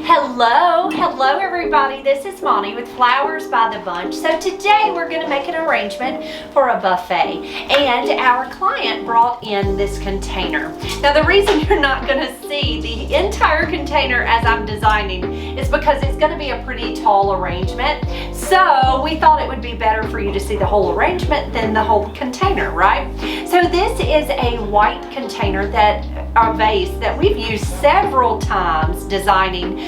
Hello everybody, this is Monty with Flowers by the Bunch. So today we're going to make an arrangement for a buffet, and our client brought in this container. Now the reason you're not going to see the entire container as I'm designing is because it's going to be a pretty tall arrangement, so we thought it would be better for you to see the whole arrangement than the whole container, right? So this is a white container, a vase that we've used several times designing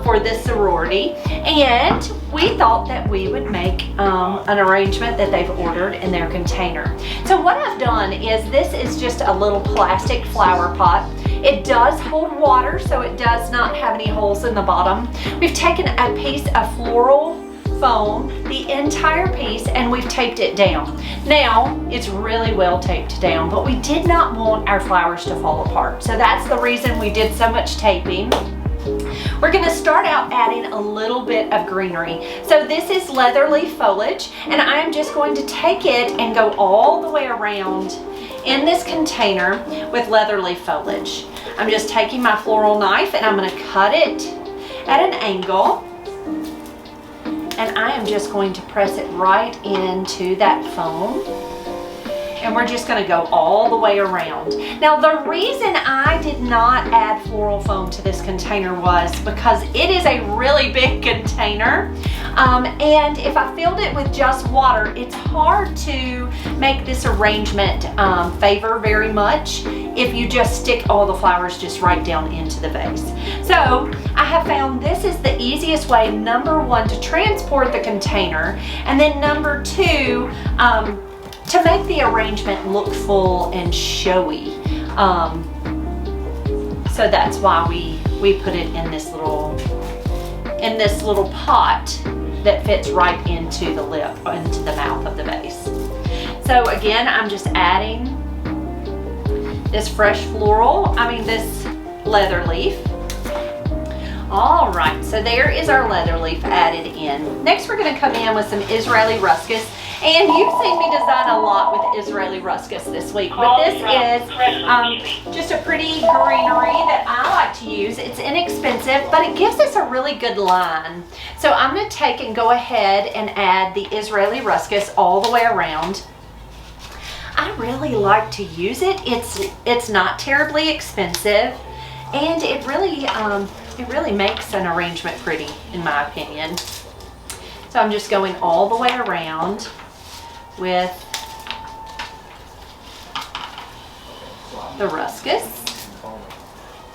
for this sorority, and we thought that we would make an arrangement that they've ordered in their container. So what I've done is, this is just a little plastic flower pot. It does hold water, so it does not have any holes in the bottom. We've taken a piece of floral foam, the entire piece, and we've taped it down. Now it's really well taped down, but we did not want our flowers to fall apart, so that's the reason we did so much taping. We're going to start out adding a little bit of greenery. So this is leather leaf foliage, and I'm just going to take it and go all the way around in this container with leather leaf foliage. I'm just taking my floral knife and I'm going to cut it at an angle, and I am just going to press it right into that foam. And we're just going to go all the way around. Now the reason I did not add floral foam to this container was because it is a really big container, and if I filled it with just water, it's hard to make this arrangement favor very much if you just stick all the flowers just right down into the vase. So I have found this is the easiest way, number one, to transport the container, and then number two, to make the arrangement look full and showy. So that's why we put it in this little pot that fits right into the lip, into the mouth of the vase. So again, I'm just adding this fresh this leather leaf. All right, so there is our leather leaf added in. Next, we're going to come in with some Israeli ruscus. And you've seen me design a lot with Israeli ruscus this week, but this is just a pretty greenery that I like to use. It's inexpensive, but it gives us a really good line. So I'm going to take and go ahead and add the Israeli ruscus all the way around. I really like to use it. It's not terribly expensive, and it really makes an arrangement pretty, in my opinion. So I'm just going all the way around with the ruscus.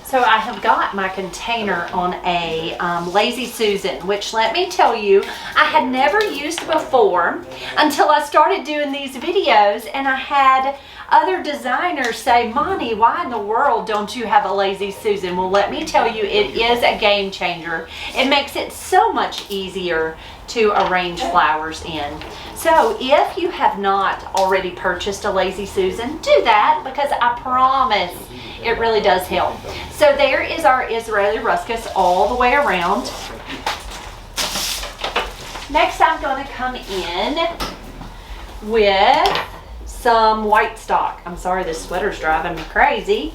So I have got my container on a Lazy Susan, which, let me tell you, I had never used before until I started doing these videos, and I had other designers say, "Monty, why in the world don't you have a Lazy Susan?" Well, let me tell you, it is a game changer. It makes it so much easier to arrange flowers in. So if you have not already purchased a Lazy Susan, do that, because I promise it really does help. So there is our Israeli ruscus all the way around. Next, I'm going to come in with some white stock. I'm sorry, this sweater's driving me crazy.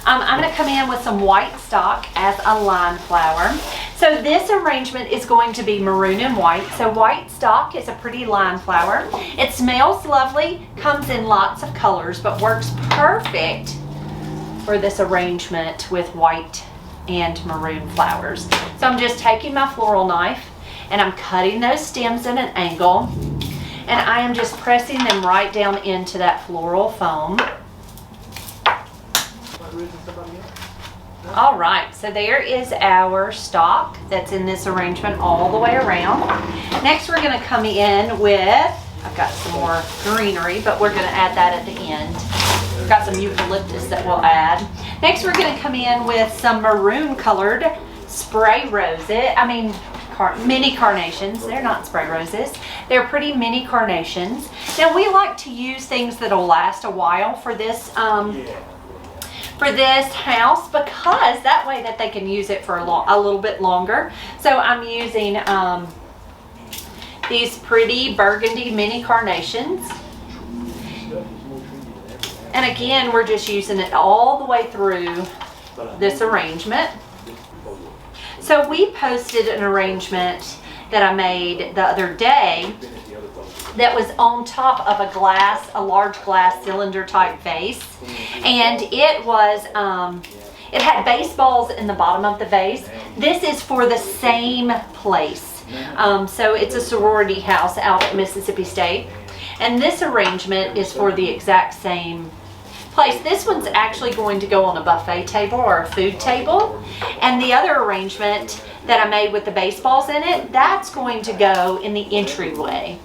I'm going to come in with some white stock as a line flower. So this arrangement is going to be maroon and white. So white stock is a pretty line flower. It smells lovely, comes in lots of colors, but works perfect for this arrangement with white and maroon flowers. So I'm just taking my floral knife and I'm cutting those stems at an angle, and I am just pressing them right down into that floral foam. All right, so there is our stock that's in this arrangement all the way around. Next, we're going to come in with, I've got some more greenery, but we're going to add that at the end. We've got some eucalyptus that we'll add. Next, we're going to come in with some maroon colored spray roses. Mini carnations. They're not spray roses. They're pretty mini carnations. Now, we like to use things that'll last a while for this house, because that way that they can use it for a little bit longer. So I'm using these pretty burgundy mini carnations, and again, we're just using it all the way through this arrangement. So we posted an arrangement that I made the other day that was on top of a large glass cylinder type vase, and it was it had baseballs in the bottom of the vase. This is for the same place. So it's a sorority house out at Mississippi State, and this arrangement is for the exact same place. This one's actually going to go on a buffet table or a food table, and the other arrangement that I made with the baseballs in it, that's going to go in the entryway.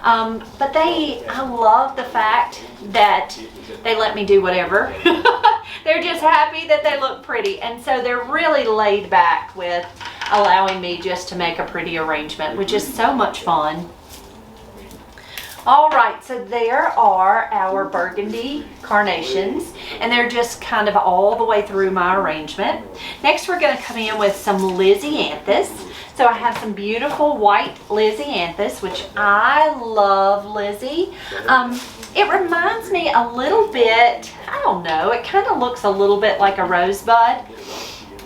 But I love the fact that they let me do whatever. They're just happy that they look pretty, and so they're really laid back with allowing me just to make a pretty arrangement, which is so much fun. All right, so there are our burgundy carnations, and they're just kind of all the way through my arrangement. Next, we're going to come in with some lisianthus. So I have some beautiful white lisianthus, which I love Lizzie. It reminds me a little bit, I don't know, it kind of looks a little bit like a rosebud,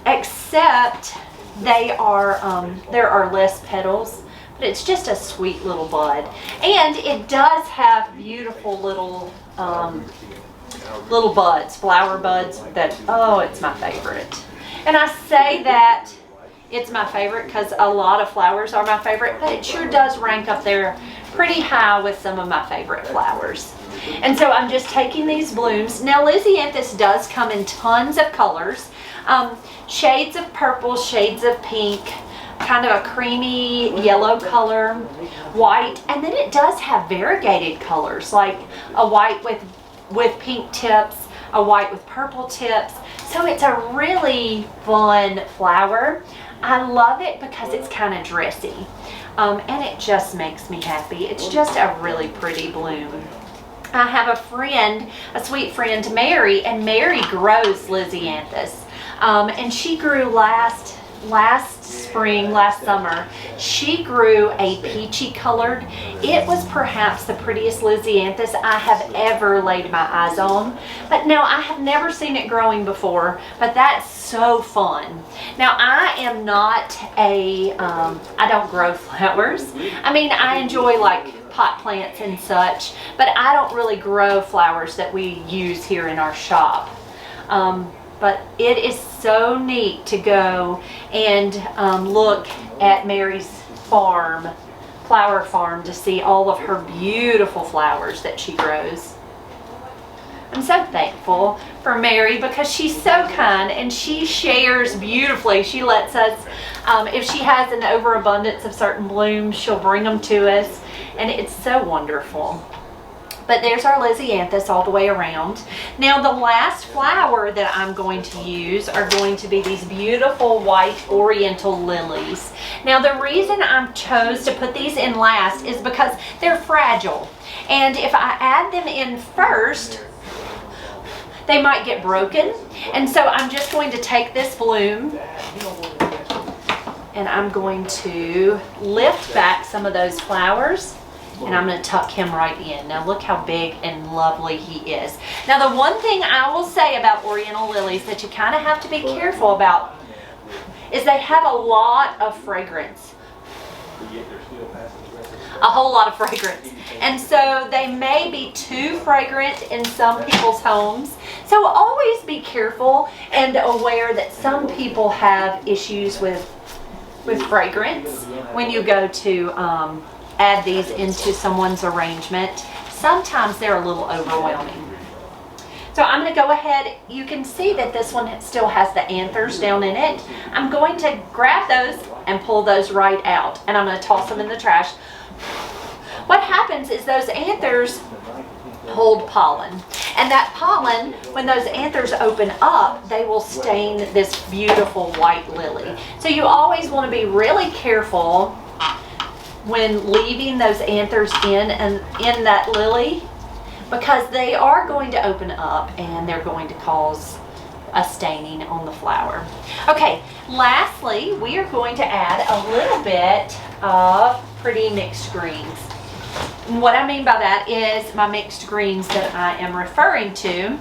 except there are less petals. But it's just a sweet little bud, and it does have beautiful little buds, flower buds that, oh, it's my favorite. And I say that it's my favorite because a lot of flowers are my favorite, but it sure does rank up there pretty high with some of my favorite flowers. And so I'm just taking these blooms. Now, lisianthus does come in tons of colors, shades of purple, shades of pink, kind of a creamy yellow color, white, and then it does have variegated colors, like a white with pink tips, a white with purple tips. So it's a really fun flower. I love it because it's kind of dressy, and it just makes me happy. It's just a really pretty bloom. I have a friend, a sweet friend, Mary, and Mary grows lisianthus, and she grew last summer, she grew a peachy colored. It was perhaps the prettiest lisianthus I have ever laid my eyes on. But now, I have never seen it growing before, but that's so fun. Now, I am not I don't grow flowers. I mean, I enjoy like pot plants and such, but I don't really grow flowers that we use here in our shop. But it is so neat to go and look at Mary's flower farm, to see all of her beautiful flowers that she grows. I'm so thankful for Mary because she's so kind and she shares beautifully. She lets us, if she has an overabundance of certain blooms, she'll bring them to us, and it's so wonderful. But there's our lisianthus all the way around. Now, the last flower that I'm going to use are going to be these beautiful white oriental lilies. Now, the reason I chose to put these in last is because they're fragile. And if I add them in first, they might get broken. And so I'm just going to take this bloom and I'm going to lift back some of those flowers. And I'm going to tuck him right in. Now look how big and lovely he is. Now, the one thing I will say about oriental lilies that you kind of have to be careful about is they have a lot of fragrance. A whole lot of fragrance. And so they may be too fragrant in some people's homes. So always be careful and aware that some people have issues with fragrance when you go to add these into someone's arrangement. Sometimes they're a little overwhelming. So I'm going to go ahead. You can see that this one still has the anthers down in it. I'm going to grab those and pull those right out, and I'm going to toss them in the trash. What happens is those anthers hold pollen, and that pollen, when those anthers open up, they will stain this beautiful white lily. So you always want to be really careful when leaving those anthers in that lily, because they are going to open up and they're going to cause a staining on the flower. Okay, lastly, we are going to add a little bit of pretty mixed greens. And what I mean by that is my mixed greens that I am referring to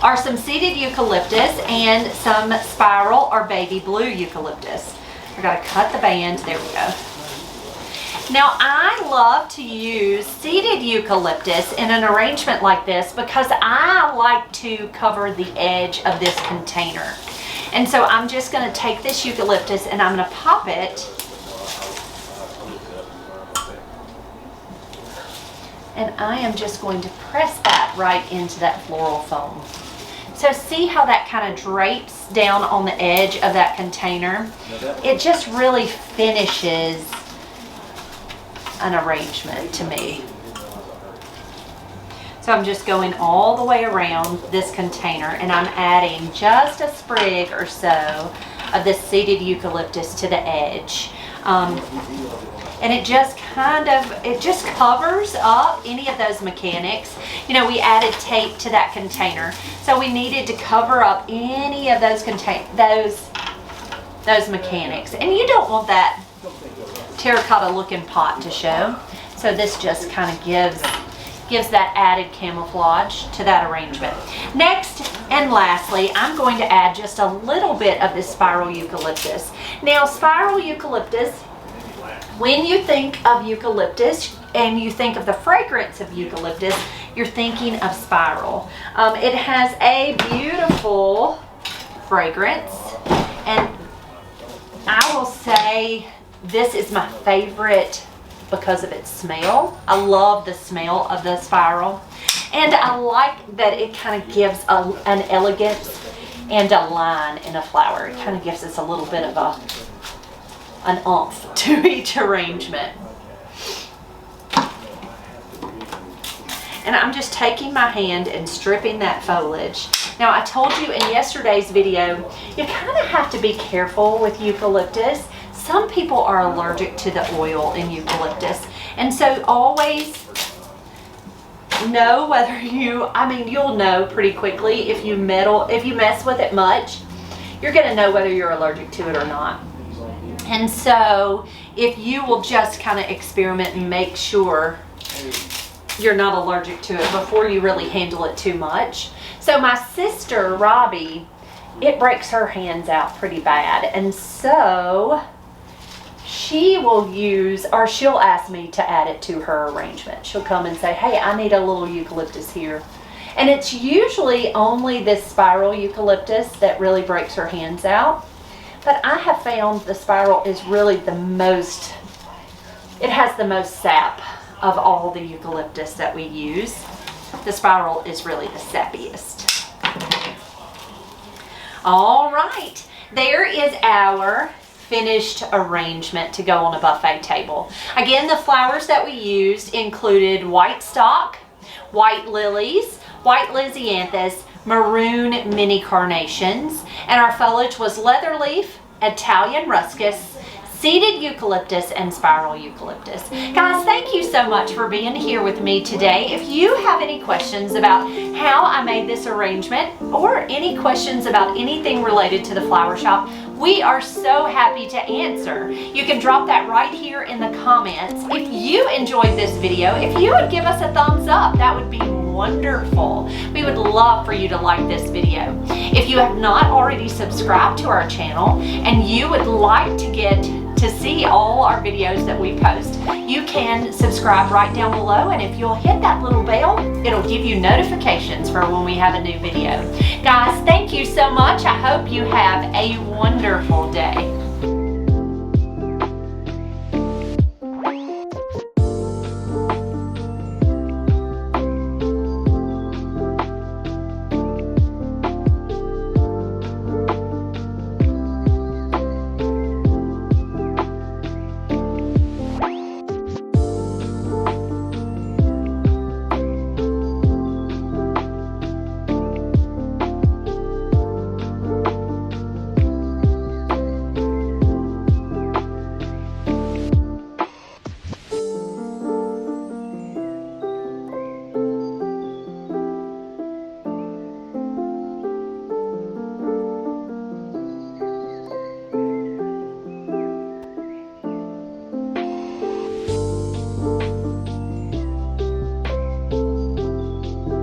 are some seeded eucalyptus and some spiral or baby blue eucalyptus. We're going to cut the band. There we go. Now, I love to use seeded eucalyptus in an arrangement like this because I like to cover the edge of this container. And so I'm just going to take this eucalyptus and I'm going to pop it. And I am just going to press that right into that floral foam. So see how that kind of drapes down on the edge of that container? It just really finishes an arrangement to me. So I'm just going all the way around this container and I'm adding just a sprig or so of this seeded eucalyptus to the edge. And it just covers up any of those mechanics. You know, we added tape to that container, so we needed to cover up any of those mechanics. And you don't want that terracotta looking pot to show, so this just kind of gives that added camouflage to that arrangement. Next and lastly, I'm going to add just a little bit of this spiral eucalyptus. Now, spiral eucalyptus, when you think of eucalyptus and you think of the fragrance of eucalyptus, you're thinking of spiral. It has a beautiful fragrance, and I will say this is my favorite because of its smell. I love the smell of the spiral, and I like that it kind of gives an elegance and a line in a flower. It kind of gives us a little bit of an oomph to each arrangement. And I'm just taking my hand and stripping that foliage. Now, I told you in yesterday's video, you kind of have to be careful with eucalyptus. Some people are allergic to the oil in eucalyptus, and so always know whether you'll know pretty quickly if you mess with it much, you're going to know whether you're allergic to it or not. And so if you will just kind of experiment and make sure you're not allergic to it before you really handle it too much. So my sister, Robbie, it breaks her hands out pretty bad. And so she will she'll ask me to add it to her arrangement. She'll come and say, hey, I need a little eucalyptus here. And it's usually only this spiral eucalyptus that really breaks her hands out. But I have found the spiral is really it has the most sap of all the eucalyptus that we use. The spiral is really the sappiest. All right, there is our finished arrangement to go on a buffet table. Again, the flowers that we used included white stock, white lilies, white lisianthus, maroon mini carnations, and our foliage was leather leaf, Italian ruscus, seeded eucalyptus, and spiral eucalyptus. Guys, thank you so much for being here with me today. If you have any questions about how I made this arrangement or any questions about anything related to the flower shop, we are so happy to answer. You can drop that right here in the comments. If you enjoyed this video, if you would give us a thumbs up, that would be wonderful. We would love for you to like this video. If you have not already subscribed to our channel and you would like to get to see all our videos that we post, you can subscribe right down below, and if you'll hit that little bell, it'll give you notifications for when we have a new video. Guys, thank you so much. I hope you have a wonderful day.